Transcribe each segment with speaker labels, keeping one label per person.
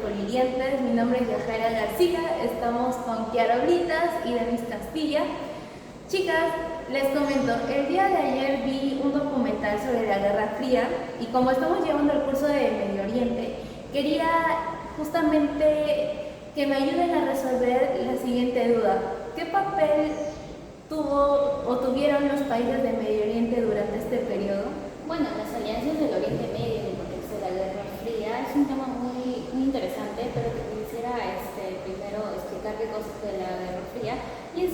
Speaker 1: Colirientes. Mi nombre es Yajaira García, estamos con Kiara Britas y Denis Castilla. Chicas, les comento, el día de ayer vi un documental sobre la Guerra Fría y como estamos llevando el curso de Medio Oriente, quería justamente que me ayuden a resolver la siguiente duda. ¿Qué papel tuvo o tuvieron los países de Medio Oriente durante este periodo?
Speaker 2: Bueno, las alianzas del Oriente Medio en el contexto de la Guerra Fría es un tema muy interesante, pero que quisiera primero explicar qué cosa fue la Guerra Fría. Y es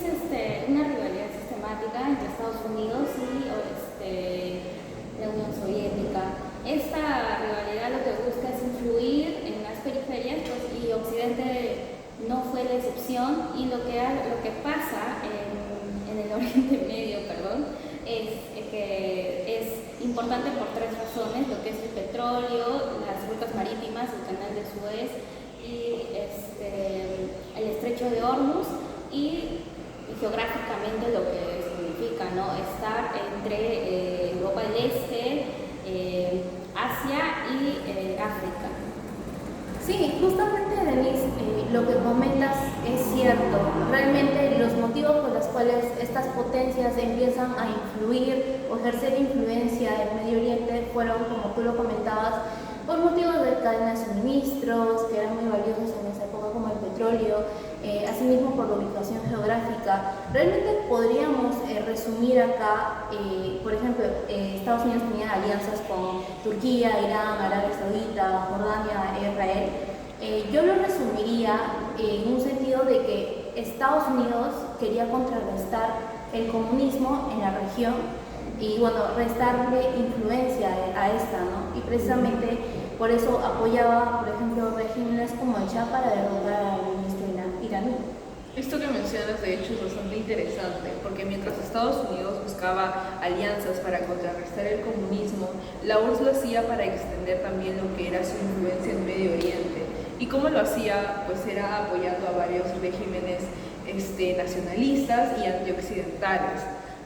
Speaker 2: una rivalidad sistemática entre Estados Unidos y la Unión Soviética. Esta rivalidad lo que busca es influir en las periferias, pues, y Occidente no fue la excepción. Y lo que pasa en el Oriente Medio, es que es importante por tres razones: lo que es el petróleo, las rutas marítimas, el canal de Suez y el estrecho de Hormuz, y geográficamente lo que significa, ¿no?, estar entre Europa del Este, Asia y África.
Speaker 1: Sí, justamente Denise, lo que comentas es cierto. Realmente los motivos por los cuales estas potencias empiezan a influir o ejercer influencia en Medio Oriente fueron, como tú lo comentabas, por motivos de cadenas de suministros, que eran muy valiosos en esa época, como el petróleo, asimismo por la ubicación geográfica. Realmente podríamos resumir acá, por ejemplo, Estados Unidos tenía alianzas con Turquía, Irán, Arabia Saudita, Jordania, Israel. Yo lo resumiría en un sentido de que Estados Unidos quería contrarrestar el comunismo en la región y, bueno, restarle influencia a esta, ¿no? Y precisamente por eso apoyaba, por ejemplo, regímenes como el Shah para derrocar al ministro iraní.
Speaker 3: Esto que mencionas de hecho es bastante interesante, porque mientras Estados Unidos buscaba alianzas para contrarrestar el comunismo, la URSS lo hacía para extender también lo que era su influencia en Medio Oriente. ¿Y cómo lo hacía? Pues era apoyando a varios regímenes nacionalistas y antioccidentales.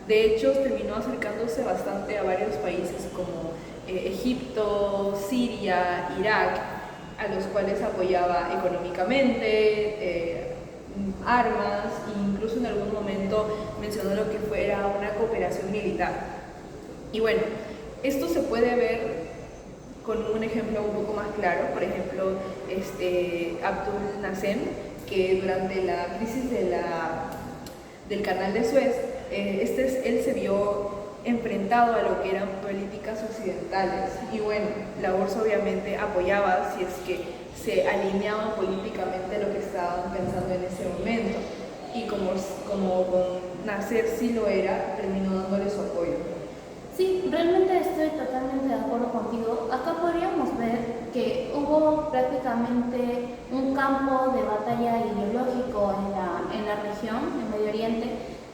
Speaker 3: De hecho, terminó acercándose bastante a varios países como Egipto, Siria, Irak, a los cuales apoyaba económicamente, armas, e incluso en algún momento mencionó lo que fuera una cooperación militar. Y bueno, esto se puede ver con un ejemplo un poco más claro. Por ejemplo, Abdul Nasser, que durante la crisis del canal de Suez, él se vio enfrentado a lo que eran políticas occidentales, y bueno, la URSS obviamente apoyaba si es que se alineaban políticamente a lo que estaban pensando en ese momento, y como con Nasser sí lo era, terminó dándole su apoyo.
Speaker 1: Sí, realmente estoy totalmente de acuerdo contigo. Acá podríamos ver que hubo prácticamente un campo de batalla ideológico en la región, en Medio Oriente,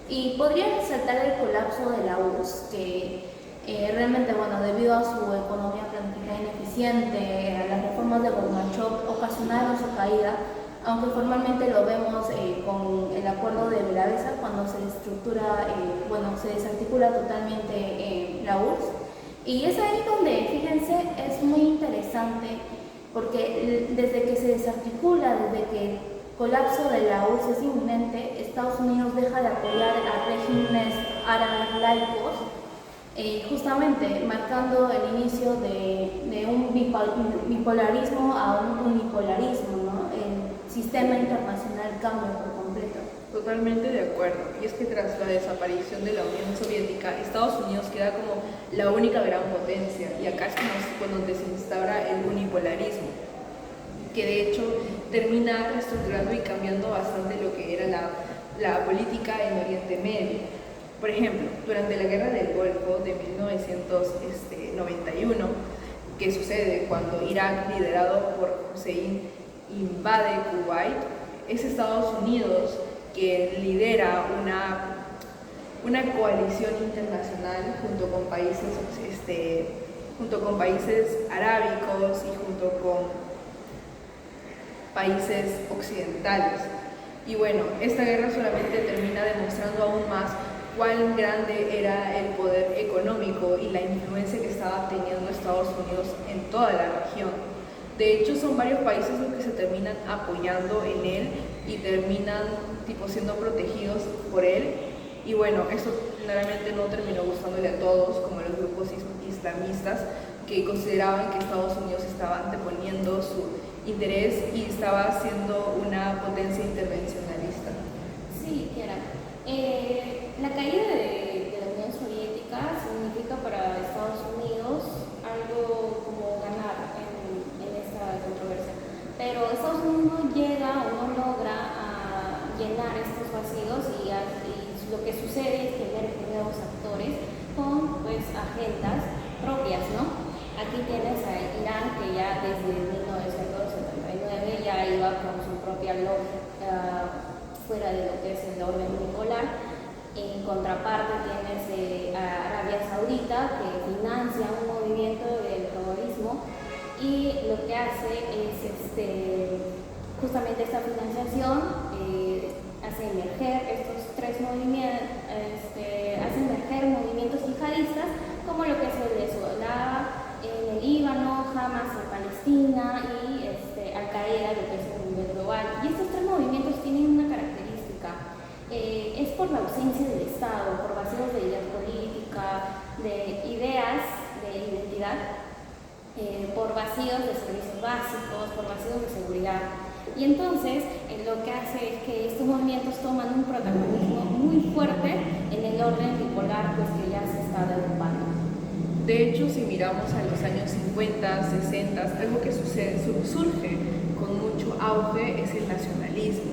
Speaker 1: y podría resaltar el colapso de la URSS, que realmente, bueno, debido a su economía planificada ineficiente, a las reformas de Gorbachev, ocasionaron su caída, aunque formalmente lo vemos con el acuerdo de Bellavista, cuando se estructura, se desarticula totalmente la URSS. Y es ahí donde, fíjense, es muy interesante, porque desde que se desarticula, desde que el colapso de la URSS es inminente, Estados Unidos deja de apoyar a regímenes árabes laicos, justamente marcando el inicio de un bipolarismo a un unipolarismo, ¿no? El sistema internacional cambia por completo.
Speaker 3: Totalmente de acuerdo. Y es que tras la desaparición de la Unión Soviética, Estados Unidos queda como la única gran potencia, y acá es cuando se instaura el unipolarismo, que de hecho termina reestructurando y cambiando bastante lo que era la política en Oriente Medio. Por ejemplo, durante la Guerra del Golfo de 1991, que sucede cuando Irak, liderado por Hussein, invade Kuwait, es Estados Unidos que lidera una coalición internacional junto con países arábicos y junto con países occidentales. Y bueno, esta guerra solamente termina demostrando aún más cuán grande era el poder económico y la influencia que estaba teniendo Estados Unidos en toda la región. De hecho, son varios países los que se terminan apoyando en él y terminan tipo siendo protegidos por él. Y bueno, eso claramente no terminó gustándole a todos, como a los grupos islamistas que consideraban que Estados Unidos estaba anteponiendo su interés y estaba siendo una potencia intervencionalista.
Speaker 2: Sí, Kiara. La caída de la Unión Soviética significa para Estados Unidos algo como ganar en esta controversia. Pero Estados Unidos llega o no logra a llenar estos vacíos y lo que sucede es que emergen nuevos actores con pues agendas propias, ¿no? Aquí tienes a Irán que ya desde 1979 ya iba con su propia lógica fuera de lo que es el orden bipolar. En contraparte tienes a Arabia Saudita que financia un movimiento del terrorismo y lo que hace es justamente esta financiación hace emerger estos tres movimientos, hace emerger movimientos yihadistas como lo que es el Hezbollah en el Líbano, Hamas en Palestina y Al-Qaeda, lo que es a nivel global. Y estos tres movimientos tienen una característica, es por la ausencia del Estado, por vacíos de idea política, de ideas de identidad, por vacíos de servicios básicos, por vacíos de seguridad. Y entonces lo que hace es que estos movimientos toman un protagonismo muy fuerte en el orden bipolar pues, que ya se está derrumbando.
Speaker 3: De hecho, si miramos a los años 50, 60, algo que surge con mucho auge es el nacionalismo,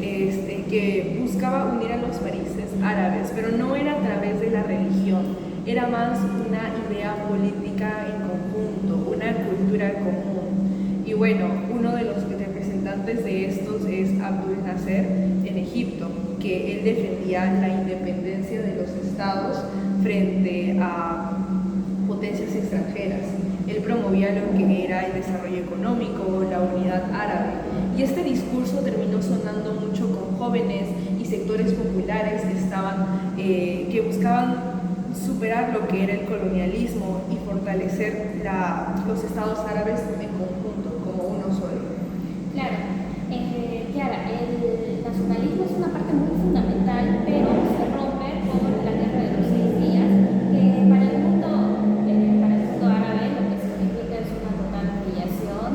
Speaker 3: que buscaba unir a los países árabes, pero no era a través de la religión, era más una idea política en conjunto, una cultura común. Y bueno, uno de los representantes de estos es Abdul Nasser en Egipto, que él defendía la independencia de los estados frente a potencias extranjeras. Él promovía lo que era el desarrollo económico, la unidad árabe, y este discurso terminó sonando mucho con jóvenes y sectores populares que buscaban superar lo que era el colonialismo y fortalecer los estados árabes en conjunto, como uno solo.
Speaker 2: Claro, Kiara, el nacionalismo es una parte muy fundamental, pero se rompe por la guerra de los 6 días, que para el mundo árabe lo que significa es una total humillación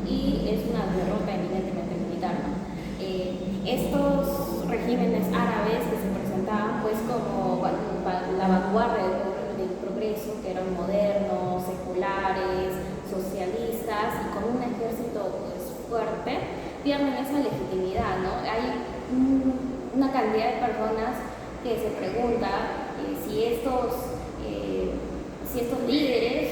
Speaker 2: y es una derrota evidentemente militar, ¿no? Estos regímenes árabes que se presentaban pues como la vanguardia del progreso, que eran modernos, seculares, socialistas y con un ejército pues, fuerte, pierden esa legitimidad, ¿no? Hay una cantidad de personas que se pregunta si estos líderes,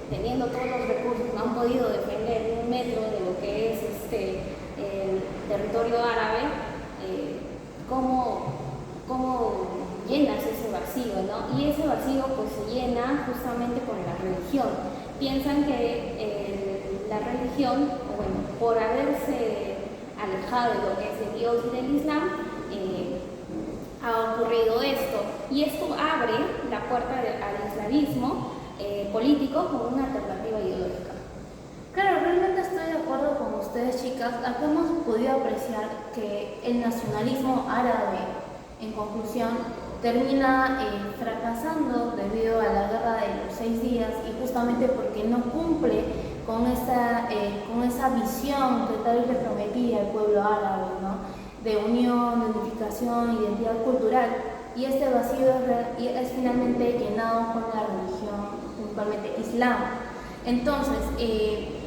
Speaker 2: teniendo todos los recursos, no han podido defender ni un metro de lo que es el territorio árabe, ¿cómo llenas ese vacío, ¿no? Y ese vacío pues se llena justamente con la religión. Piensan que la religión, bueno, por haberse alejado de lo que es el Dios y del Islam, ha ocurrido esto. Y esto abre la puerta al islamismo político como una alternativa ideológica.
Speaker 1: Claro, realmente estoy de acuerdo con ustedes, chicas. Acá hemos podido apreciar que el nacionalismo árabe, en conclusión, termina fracasando debido a la guerra de los 6 días y justamente porque no cumple con esa visión que tal vez prometía el pueblo árabe, ¿no? De unión, de unificación, identidad cultural. Y este vacío es finalmente llenado con la religión, principalmente Islam. Entonces,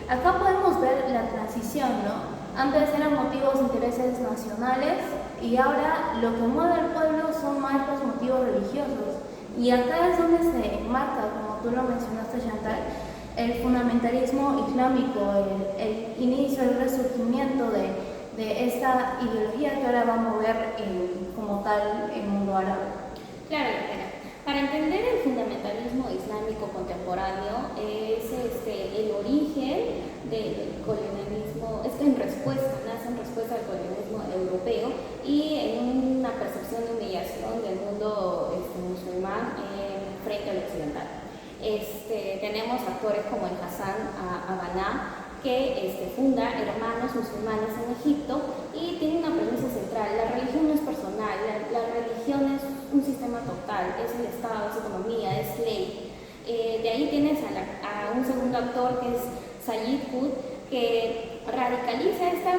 Speaker 1: acá podemos ver la transición, ¿no? Antes eran motivos de intereses nacionales y ahora lo que mueve al pueblo son más los motivos religiosos. Y acá es donde se marca, como tú lo mencionaste, Chantal, el fundamentalismo islámico, el inicio, el resurgimiento de esta ideología que ahora va a mover como tal el mundo árabe.
Speaker 2: Claro, para entender el fundamentalismo islámico contemporáneo es el origen del colonialismo, nace en respuesta al colonialismo europeo y en una percepción de humillación del mundo musulmán frente al occidental. Tenemos actores como el Hassan Abaná, que funda Hermanos Musulmanes en Egipto y tiene una premisa central: la religión no es personal, la religión es un sistema total, es el Estado, es economía, es ley. De ahí tienes a un segundo actor que es Sayyid Qutb, que radicaliza esa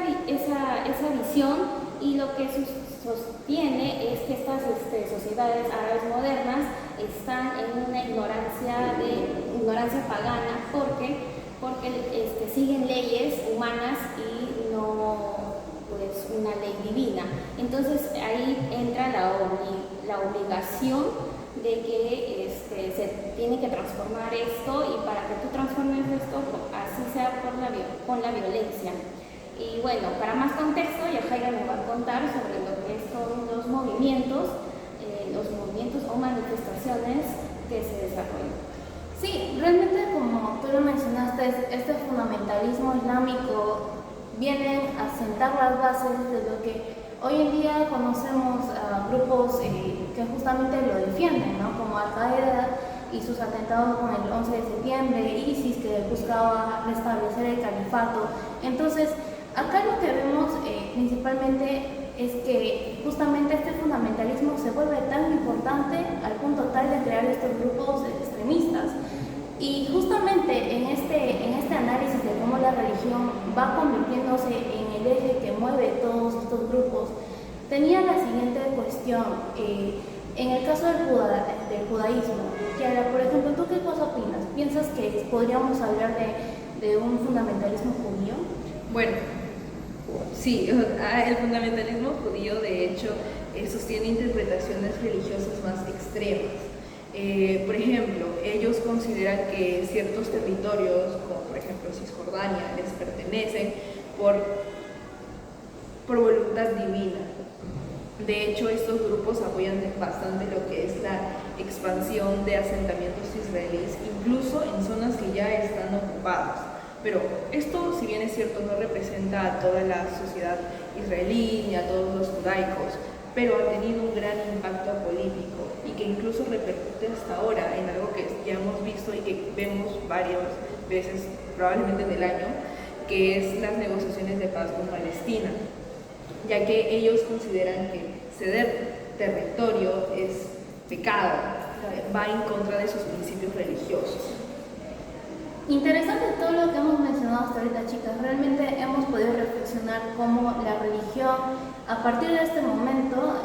Speaker 2: visión, y lo que sostiene es que estas sociedades árabes modernas están en una ignorancia pagana porque siguen leyes humanas y no pues una ley divina. Entonces ahí entra la obligación de que se tiene que transformar esto, y para que tú transformes esto, así sea con la violencia. Y bueno, para más contexto, Yajaira me va a contar sobre lo que son los movimientos o manifestaciones que se desarrollan.
Speaker 1: Sí, realmente como tú lo mencionaste, este fundamentalismo islámico viene a sentar las bases de lo que hoy en día conocemos a grupos que justamente lo defienden, ¿no? Como Al-Qaeda y sus atentados con el 11 de septiembre, ISIS, que buscaba restablecer el califato. Entonces, acá lo que vemos principalmente es que justamente este fundamentalismo se vuelve tan importante al punto tal de crear estos grupos extremistas. Y justamente en este análisis de cómo la religión va convirtiéndose en el eje que mueve todos estos grupos, tenía la siguiente cuestión. En el caso del judaísmo, Kiara, por ejemplo, ¿tú qué cosa opinas? ¿Piensas que podríamos hablar de un fundamentalismo judío?
Speaker 3: Bueno, sí, el fundamentalismo judío de hecho sostiene interpretaciones religiosas más extremas. Por ejemplo, ellos consideran que ciertos territorios, como por ejemplo Cisjordania, les pertenecen por voluntad divina. De hecho, estos grupos apoyan bastante lo que es la expansión de asentamientos israelíes, incluso en zonas que ya están ocupadas. Pero esto, si bien es cierto, no representa a toda la sociedad israelí ni a todos los judaicos, pero ha tenido un gran impacto político y que incluso repercute hasta ahora en algo que ya hemos visto y que vemos varias veces, probablemente en el año, que es las negociaciones de paz con Palestina, ya que ellos consideran que ceder territorio es pecado, va en contra de sus principios religiosos.
Speaker 1: Interesante todo lo que hemos mencionado hasta ahorita, chicas. Realmente hemos podido reflexionar cómo la religión, a partir de este momento,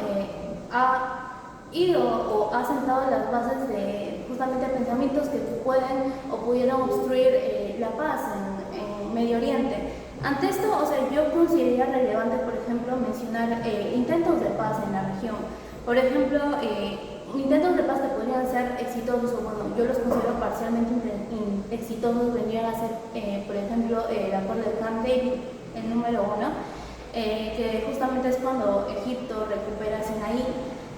Speaker 1: ha ido o ha sentado las bases de justamente pensamientos que pueden o pudieron obstruir la paz en Medio Oriente. Ante esto, yo consideraría relevante, por ejemplo, mencionar intentos de paz en la región. Por ejemplo, intentos de paz que podrían ser exitosos, o bueno, yo los considero parcialmente exitosos, vendrían a ser, por ejemplo, el acuerdo de Camp David, el número 1, que justamente es cuando Egipto recupera Sinaí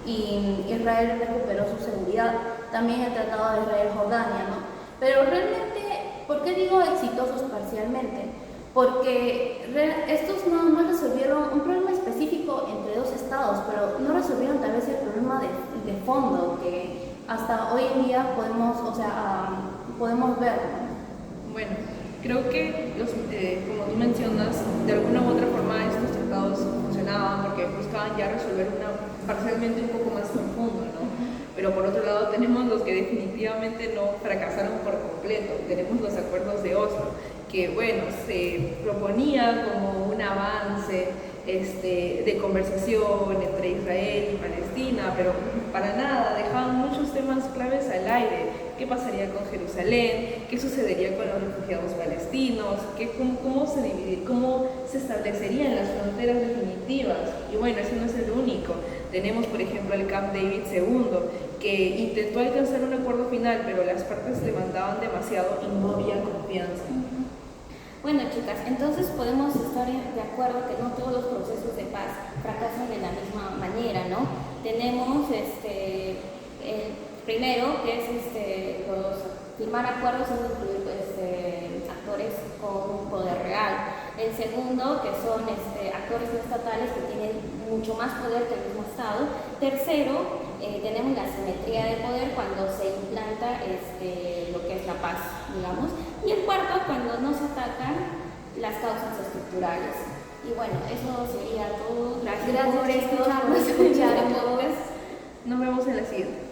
Speaker 1: y Israel recuperó su seguridad, también el Tratado de Israel-Jordania, ¿no? Pero realmente, ¿por qué digo exitosos parcialmente? Porque estos nada más resolvieron un problema específico entre dos estados, pero no resolvieron tal vez el problema de fondo que hasta hoy en día podemos ver.
Speaker 3: Bueno, creo que como tú mencionas, de alguna u otra forma estos tratados funcionaban porque buscaban ya resolver parcialmente un poco más profundo, ¿no? Pero por otro lado tenemos los que definitivamente no fracasaron por completo. Tenemos los acuerdos de Oslo, que bueno, se proponía como un avance de conversación entre Israel y Palestina, pero para nada, dejaban muchos temas claves al aire. ¿Qué pasaría con Jerusalén? ¿Qué sucedería con los refugiados palestinos? ¿Cómo se establecerían las fronteras definitivas? Y bueno, ese no es el único. Tenemos, por ejemplo, el Camp David II, que intentó alcanzar un acuerdo final, pero las partes demandaban demasiado y no había confianza.
Speaker 2: Bueno, chicas, entonces podemos estar de acuerdo que no todos los procesos de paz fracasan de la misma manera, ¿no? Tenemos el primero, que es firmar acuerdos sin incluir actores con un poder real. El segundo, que son actores no estatales que tienen mucho más poder que el mismo Estado. Tercero, tenemos la simetría de poder cuando se implanta lo que es la paz, digamos. Y el cuarto, cuando no se atacan las causas estructurales. Y bueno, eso sería todo. Gracias,
Speaker 1: Gracias,
Speaker 2: por
Speaker 1: chicos,
Speaker 2: escucharnos.
Speaker 1: por escucharnos.
Speaker 3: Nos vemos en la siguiente.